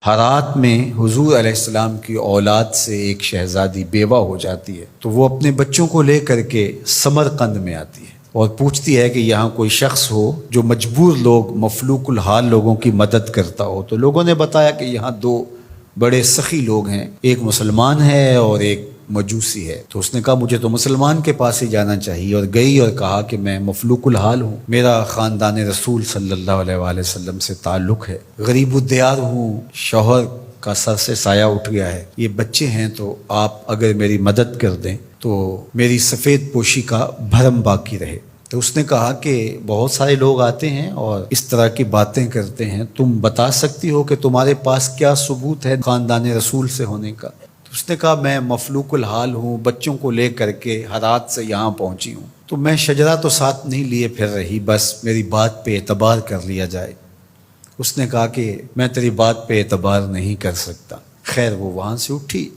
ہرات میں حضور علیہ السلام کی اولاد سے ایک شہزادی بیوہ ہو جاتی ہے، تو وہ اپنے بچوں کو لے کر کے سمرقند میں آتی ہے اور پوچھتی ہے کہ یہاں کوئی شخص ہو جو مجبور لوگ، مفلوک الحال لوگوں کی مدد کرتا ہو۔ تو لوگوں نے بتایا کہ یہاں دو بڑے سخی لوگ ہیں، ایک مسلمان ہے اور ایک مجوسی ہے۔ تو اس نے کہا مجھے تو مسلمان کے پاس ہی جانا چاہیے، اور گئی اور کہا کہ میں مفلوک الحال ہوں، میرا خاندان رسول صلی اللہ علیہ وآلہ وسلم سے تعلق ہے، غریب الدیار ہوں، شوہر کا سر سے سایہ اٹھ گیا ہے، یہ بچے ہیں، تو آپ اگر میری مدد کر دیں تو میری سفید پوشی کا بھرم باقی رہے۔ تو اس نے کہا کہ بہت سارے لوگ آتے ہیں اور اس طرح کی باتیں کرتے ہیں، تم بتا سکتی ہو کہ تمہارے پاس کیا ثبوت ہے خاندان رسول سے ہونے کا؟ تو اس نے کہا میں مفلوک الحال ہوں، بچوں کو لے کر کے ہرات سے یہاں پہنچی ہوں، تو میں شجرہ تو ساتھ نہیں لیے پھر رہی، بس میری بات پہ اعتبار کر لیا جائے۔ اس نے کہا کہ میں تیری بات پہ اعتبار نہیں کر سکتا۔ خیر وہ وہاں سے اٹھی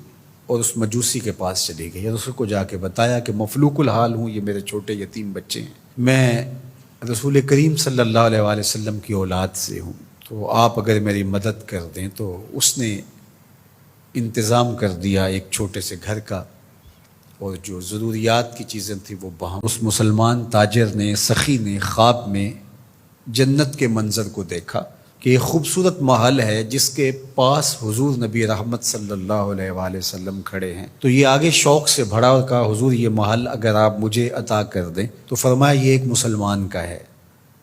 اور اس مجوسی کے پاس چلی گئی اور اس کو جا کے بتایا کہ مفلوک الحال ہوں، یہ میرے چھوٹے یتیم بچے ہیں، میں رسول کریم صلی اللہ علیہ وآلہ وسلم کی اولاد سے ہوں، تو آپ اگر میری مدد کر دیں۔ تو اس نے انتظام کر دیا ایک چھوٹے سے گھر کا، اور جو ضروریات کی چیزیں تھیں وہ وہاں۔ اس مسلمان تاجر نے، سخی نے خواب میں جنت کے منظر کو دیکھا کہ ایک خوبصورت محل ہے جس کے پاس حضور نبی رحمت صلی اللہ علیہ وآلہ وسلم کھڑے ہیں۔ تو یہ آگے شوق سے بھرا اور کہا حضور یہ محل اگر آپ مجھے عطا کر دیں۔ تو فرمایا یہ ایک مسلمان کا ہے۔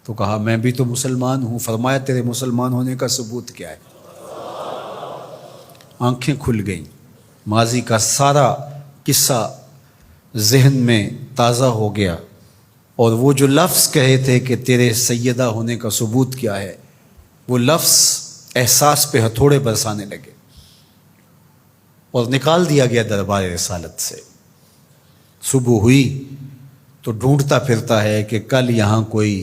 تو کہا میں بھی تو مسلمان ہوں۔ فرمایا تیرے مسلمان ہونے کا ثبوت کیا ہے؟ آنکھیں کھل گئیں، ماضی کا سارا قصہ ذہن میں تازہ ہو گیا، اور وہ جو لفظ کہے تھے کہ تیرے سیدہ ہونے کا ثبوت کیا ہے، وہ لفظ احساس پہ ہتھوڑے برسانے لگے اور نکال دیا گیا دربار رسالت سے۔ صبح ہوئی تو ڈھونڈتا پھرتا ہے کہ کل یہاں کوئی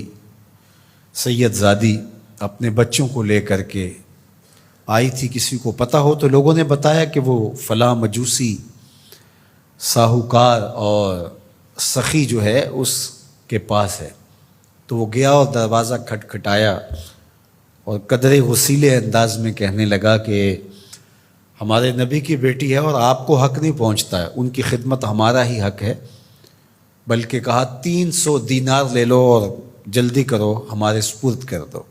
سید زادی اپنے بچوں کو لے کر کے آئی تھی، کسی کو پتہ ہو تو لوگوں نے بتایا کہ وہ فلاں مجوسی ساہوکار اور سخی جو ہے اس کے پاس ہے۔ تو وہ گیا اور دروازہ کھٹکھٹایا اور قدرے وسیلے انداز میں کہنے لگا کہ ہمارے نبی کی بیٹی ہے اور آپ کو حق نہیں پہنچتا ہے، ان کی خدمت ہمارا ہی حق ہے، بلکہ کہا 300 دینار لے لو اور جلدی کرو ہمارے سپرد کر دو۔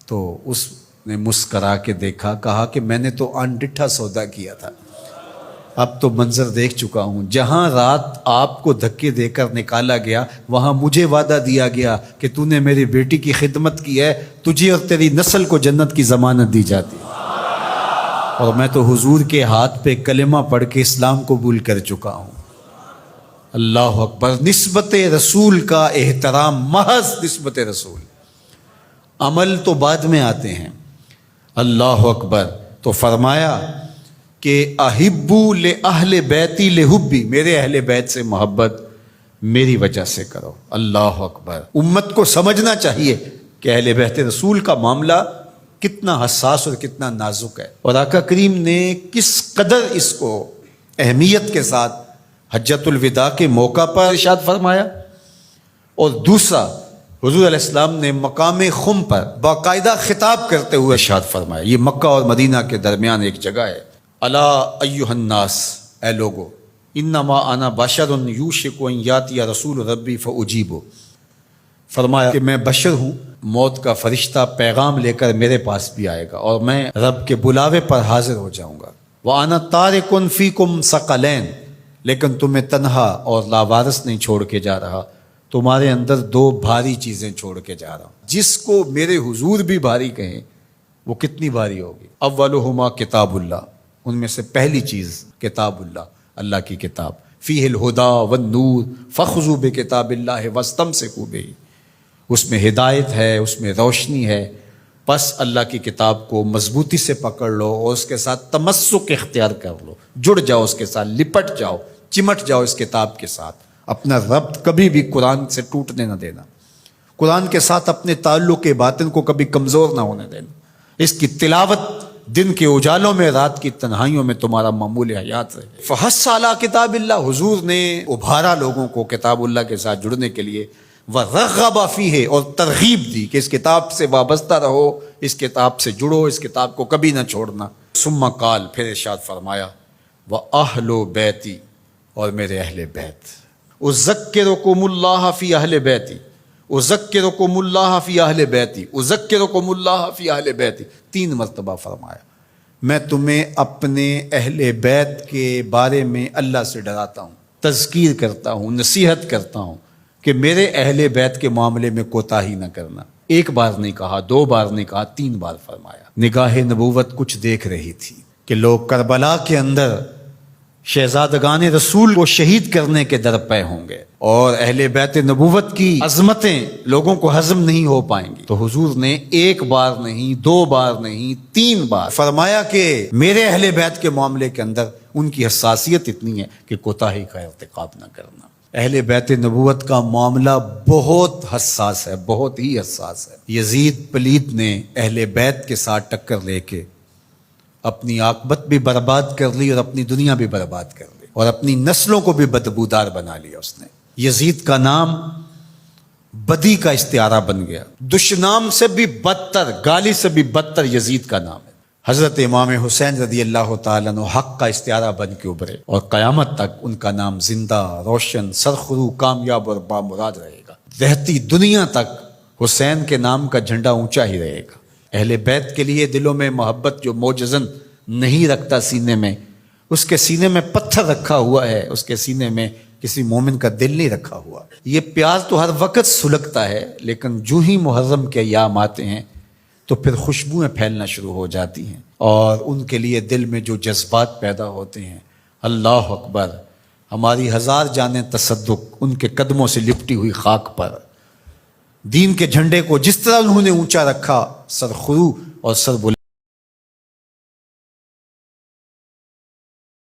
تو اس نے مسکرا کے دیکھا، کہا کہ میں نے تو انڈٹھا سودا کیا تھا، اب تو منظر دیکھ چکا ہوں، جہاں رات آپ کو دھکے دے کر نکالا گیا وہاں مجھے وعدہ دیا گیا کہ تو نے میری بیٹی کی خدمت کی ہے، تجھے اور تیری نسل کو جنت کی ضمانت دی جاتی، اور میں تو حضور کے ہاتھ پہ کلمہ پڑھ کے اسلام قبول کر چکا ہوں۔ اللہ اکبر۔ نسبت رسول کا احترام، محض نسبت رسول، عمل تو بعد میں آتے ہیں۔ اللہ اکبر۔ تو فرمایا کہ احبو لأہل بیتی لحبی، میرے اہل بیت سے محبت میری وجہ سے کرو۔ اللہ اکبر۔ امت کو سمجھنا چاہیے کہ اہل بیت رسول کا معاملہ کتنا حساس اور کتنا نازک ہے، اور آقا کریم نے کس قدر اس کو اہمیت کے ساتھ حجۃ الوداع کے موقع پر ارشاد فرمایا، اور دوسرا حضور علیہ السلام نے مقام خم پر باقاعدہ خطاب کرتے ہوئے ارشاد فرمایا۔ یہ مکہ اور مدینہ کے درمیان ایک جگہ ہے۔ الا ایھا الناس، اے لوگو، انما انا بشر یوشک ان یاتی رسول ربی فاجیب، فرمایا کہ میں بشر ہوں، موت کا فرشتہ پیغام لے کر میرے پاس بھی آئے گا اور میں رب کے بلاوے پر حاضر ہو جاؤں گا۔ وانا تارک فیکم ثقلین، لیکن تمہیں تنہا اور لاوارث نہیں چھوڑ کے جا رہا، تمہارے اندر دو بھاری چیزیں چھوڑ کے جا رہا ہوں، جس کو میرے حضور بھی بھاری کہیں وہ کتنی بھاری ہوگی۔ اولہما کتاب اللہ، ان میں سے پہلی چیز کتاب اللہ، اللہ کی کتاب، فیہ الہدی والنور فخذوا بکتاب اللہ واستمسکوا بہ، اس میں ہدایت ہے، اس میں روشنی ہے، پس اللہ کی کتاب کو مضبوطی سے پکڑ لو اور اس کے ساتھ تمسک اختیار کر لو، جڑ جاؤ اس کے ساتھ، لپٹ جاؤ، چمٹ جاؤ اس کتاب کے ساتھ، اپنا ربط کبھی بھی قرآن سے ٹوٹنے نہ دینا، قرآن کے ساتھ اپنے تعلق باطن کو کبھی کمزور نہ ہونے دینا، اس کی تلاوت دن کے اجالوں میں، رات کی تنہائیوں میں تمہارا معمول حیات رہے۔ فحث علی کتاب اللہ، حضور نے ابھارا لوگوں کو کتاب اللہ کے ساتھ جڑنے کے لیے، وَرَغَّبَ فِيهِ، اور ترغیب دی کہ اس کتاب سے وابستہ رہو، اس کتاب سے جڑو، اس کتاب کو کبھی نہ چھوڑنا۔ ثم قال، پھر ارشاد فرمایا، وَأَهْلُ بَيْتِي، اور میرے اہل بیت، اذکرکم اللہ فی اہل بیتی، اذکرکم اللہ فی اہل بیتی، اذکرکم اللہ فی اہل بیتی، 3 مرتبہ فرمایا، میں تمہیں اپنے اہل بیت کے بارے میں اللہ سے ڈراتا ہوں، تذکیر کرتا ہوں، نصیحت کرتا ہوں کہ میرے اہل بیت کے معاملے میں کوتاہی نہ کرنا۔ 1 بار نہیں کہا، 2 بار نہیں کہا، 3 بار فرمایا۔ نگاہ نبوت کچھ دیکھ رہی تھی کہ لوگ کربلا کے اندر شہزادگان رسول کو شہید کرنے کے درپے ہوں گے، اور اہل بیت نبوت کی عظمتیں لوگوں کو ہضم نہیں ہو پائیں گی، تو حضور نے 1 بار نہیں، 2 بار نہیں، 3 بار فرمایا کہ میرے اہل بیت کے معاملے کے اندر ان کی حساسیت اتنی ہے کہ کوتاہی کا ارتکاب نہ کرنا۔ اہل بیت نبوت کا معاملہ بہت حساس ہے، بہت ہی حساس ہے۔ یزید پلیت نے اہل بیت کے ساتھ ٹکر لے کے اپنی عاقبت بھی برباد کر لی اور اپنی دنیا بھی برباد کر لی، اور اپنی نسلوں کو بھی بدبودار بنا لیا اس نے۔ یزید کا نام بدی کا استعارہ بن گیا، دشنام سے بھی بدتر، گالی سے بھی بدتر یزید کا نام ہے۔ حضرت امام حسین رضی اللہ تعالیٰ عنہ حق کا استعارہ بن کے ابھرے، اور قیامت تک ان کا نام زندہ، روشن، سرخرو، کامیاب اور بامراد رہے گا۔ رہتی دنیا تک حسین کے نام کا جھنڈا اونچا ہی رہے گا۔ اہل بیت کے لیے دلوں میں محبت جو موجزن نہیں رکھتا سینے میں، اس کے سینے میں پتھر رکھا ہوا ہے، اس کے سینے میں کسی مومن کا دل نہیں رکھا ہوا۔ یہ پیار تو ہر وقت سلگتا ہے، لیکن جو ہی محرم کے ایام آتے ہیں تو پھر خوشبوئیں پھیلنا شروع ہو جاتی ہیں، اور ان کے لیے دل میں جو جذبات پیدا ہوتے ہیں، اللہ اکبر، ہماری 1000 جانیں تصدق ان کے قدموں سے لپٹی ہوئی خاک پر، دین کے جھنڈے کو جس طرح انہوں نے اونچا رکھا، سرخرو اور سر بلند